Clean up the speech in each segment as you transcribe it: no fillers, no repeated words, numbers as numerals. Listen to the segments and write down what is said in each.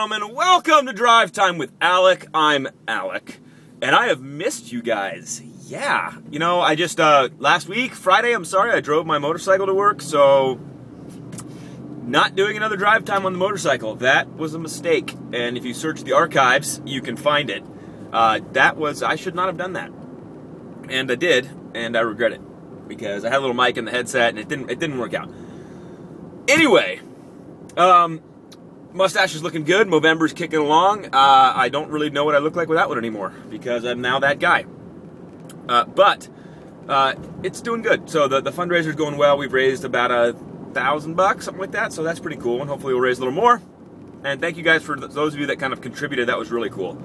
gentlemen, welcome to Drive Time with Alec. I'm Alec, and I have missed you guys. Yeah, you know, I just, last week, Friday, I'm sorry, I drove my motorcycle to work, so not doing another Drive Time on the motorcycle. That was a mistake, and if you search the archives, you can find it. I should not have done that. And I did, and I regret it, because I had a little mic in the headset, and it didn't work out. Anyway, mustache is looking good. Movember's kicking along. I don't really know what I look like without one anymore because I'm now that guy. But it's doing good. So the fundraiser's going well. We've raised about $1,000, something like that. So that's pretty cool. And hopefully we'll raise a little more. And thank you guys for those of you that kind of contributed. That was really cool.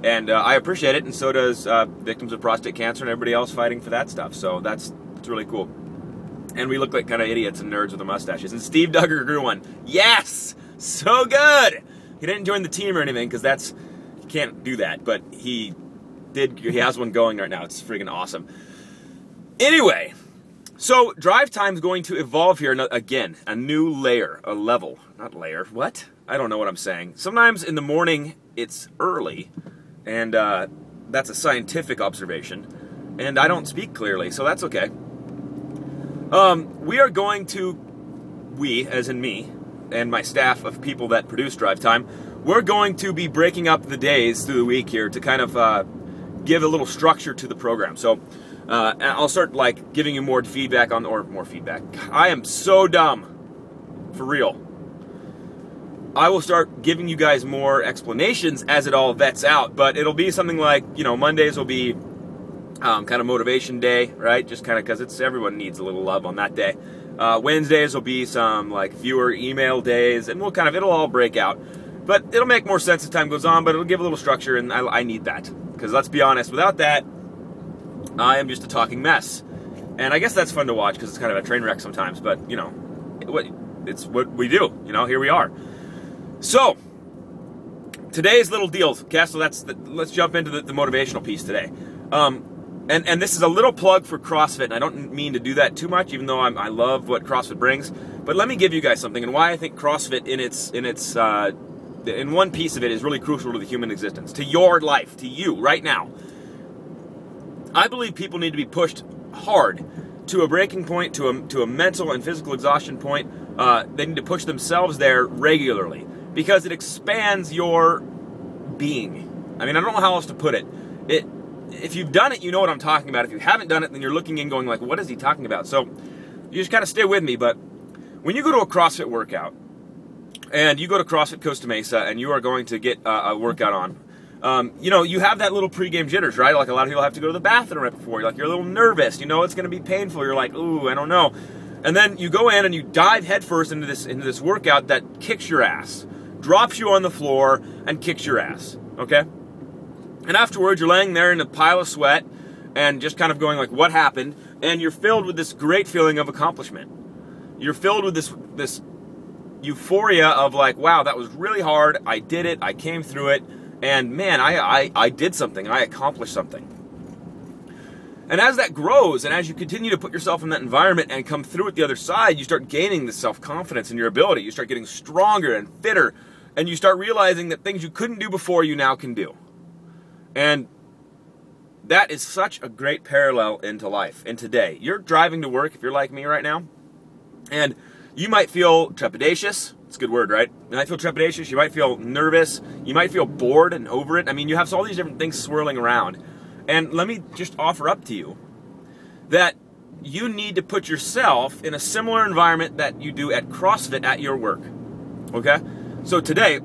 And I appreciate it. And so does victims of prostate cancer and everybody else fighting for that stuff. So it's really cool. And we look like kind of idiots and nerds with the mustaches. And Steve Duggar grew one. Yes! So good! He didn't join the team or anything, because you can't do that, but he has one going right now. It's friggin' awesome. Anyway, so Drive Time's going to evolve here again. A new layer, a level. Not layer, what? I don't know what I'm saying. Sometimes in the morning, it's early, and that's a scientific observation, and I don't speak clearly, so that's okay. We are going to, as in me, and my staff of people that produce Drive Time, we're going to be breaking up the days through the week here to kind of give a little structure to the program. So I'll start like giving you more feedback more feedback. I am so dumb, for real. I will start giving you guys more explanations as it all vets out, but it'll be something like, you know, Mondays will be kind of motivation day, right? Just kind of because everyone needs a little love on that day. Wednesdays will be some like viewer email days, and it'll all break out. But it'll make more sense as time goes on, but it'll give a little structure, and I need that. Because let's be honest, without that, I am just a talking mess. And I guess that's fun to watch because it's kind of a train wreck sometimes, but, you know, it's what we do. You know, here we are. So, today's little deals, okay, so let's jump into the motivational piece today. And this is a little plug for CrossFit, and I don't mean to do that too much, even though I love what CrossFit brings. But let me give you guys something, and why I think CrossFit in one piece of it is really crucial to the human existence, to your life, to you right now. I believe people need to be pushed hard to a breaking point, to a mental and physical exhaustion point. They need to push themselves there regularly because it expands your being. I mean, I don't know how else to put it. If you've done it, you know what I'm talking about. If you haven't done it, then you're looking in going like, what is he talking about? So you just kind of stay with me. But when you go to a CrossFit workout, and you go to CrossFit Costa Mesa, and you are going to get a workout on, you know, you have that little pregame jitters, right? Like a lot of people have to go to the bathroom right before. You're a little nervous. You know it's going to be painful. You're like, ooh, I don't know. And then you go in and you dive headfirst into this workout that kicks your ass, drops you on the floor, and kicks your ass, okay? And afterwards, you're laying there in a pile of sweat and just kind of going like, what happened? And you're filled with this great feeling of accomplishment. You're filled with this euphoria of like, wow, that was really hard. I did it. I came through it. And man, I did something. I accomplished something. And as that grows, and as you continue to put yourself in that environment and come through at the other side, you start gaining this self-confidence in your ability. You start getting stronger and fitter. And you start realizing that things you couldn't do before, you now can do. And that is such a great parallel into life, in today. You're driving to work, if you're like me right now, and you might feel trepidatious. It's a good word, right? You might feel trepidatious, you might feel nervous, you might feel bored and over it. I mean, you have all these different things swirling around. And let me just offer up to you that you need to put yourself in a similar environment that you do at CrossFit at your work, okay? So today,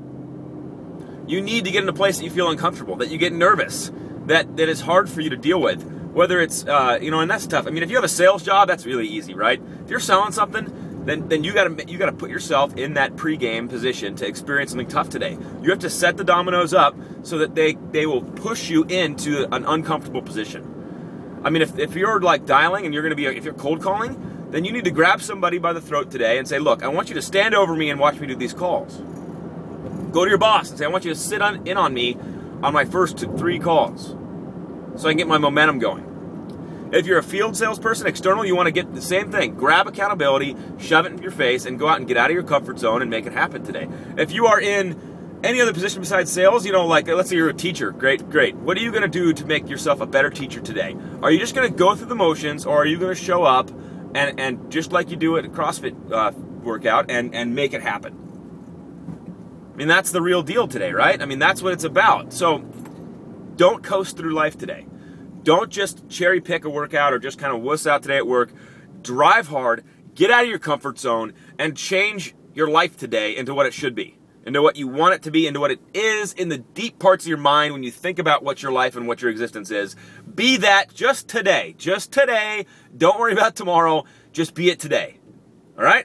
you need to get in a place that you feel uncomfortable, that you get nervous, that is hard for you to deal with. Whether it's, you know, and that's tough. I mean, if you have a sales job, that's really easy, right? If you're selling something, then you gotta put yourself in that pregame position to experience something tough today. You have to set the dominoes up so that they will push you into an uncomfortable position. I mean, if you're like dialing and if you're cold calling, then you need to grab somebody by the throat today and say, look, I want you to stand over me and watch me do these calls. Go to your boss and say, I want you to sit in on me on my first 3 calls so I can get my momentum going. If you're a field salesperson, external, you want to get the same thing. Grab accountability, shove it in your face, and go out and get out of your comfort zone and make it happen today. If you are in any other position besides sales, you know, like let's say you're a teacher, great. What are you going to do to make yourself a better teacher today? Are you just going to go through the motions, or are you going to show up and just like you do at a CrossFit workout and make it happen? I mean, that's the real deal today, right? I mean, that's what it's about. So don't coast through life today. Don't just cherry pick a workout or just kind of wuss out today at work. Drive hard, get out of your comfort zone, and change your life today into what it should be, into what you want it to be, into what it is in the deep parts of your mind when you think about what your life and what your existence is. Be that just today. Just today. Don't worry about tomorrow. Just be it today. All right?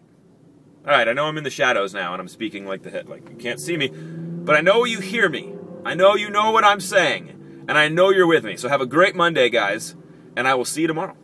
All right, I know I'm in the shadows now and I'm speaking like you can't see me, but I know you hear me. I know you know what I'm saying, and I know you're with me. So have a great Monday, guys, and I will see you tomorrow.